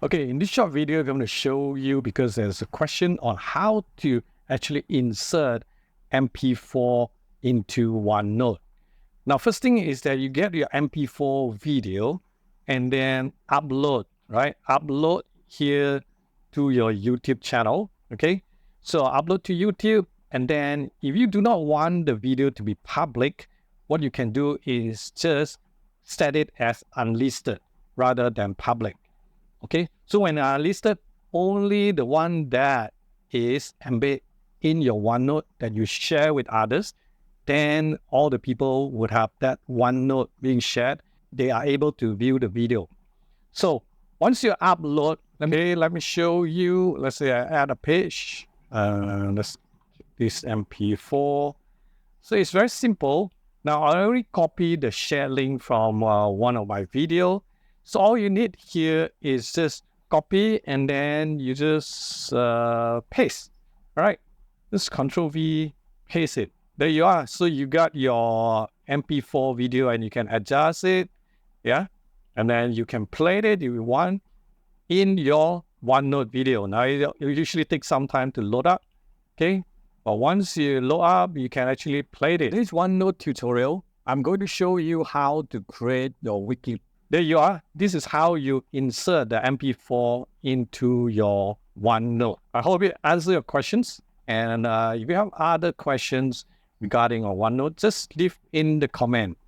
Okay, in this short video, I'm going to show you because there's a question on how to actually insert MP4 into OneNote. Now, first thing is that you get your MP4 video and then upload, right? Upload here to your YouTube channel, okay? So upload to YouTube, and then if you do not want the video to be public, what you can do is just set it as unlisted rather than public. Okay, so when listed, only the one that is embedded in your OneNote that you share with others, then all the people would have that OneNote being shared. They are able to view the video. So once you upload, let me show you. Let's say I add a page. This MP4. So it's very simple. Now I already copied the share link from one of my videos. So all you need here is just copy and then you just paste, all right? Just Control V, paste it. There you are. So you got your MP4 video and you can adjust it, yeah? And then you can play it if you want in your OneNote video. Now it usually takes some time to load up, okay? But once you load up, you can actually play it. This OneNote tutorial, I'm going to show you how to create your wiki. There you are. This is how you insert the MP4 into your OneNote. I hope it answers your questions. And if you have other questions regarding our OneNote, just leave in the comment.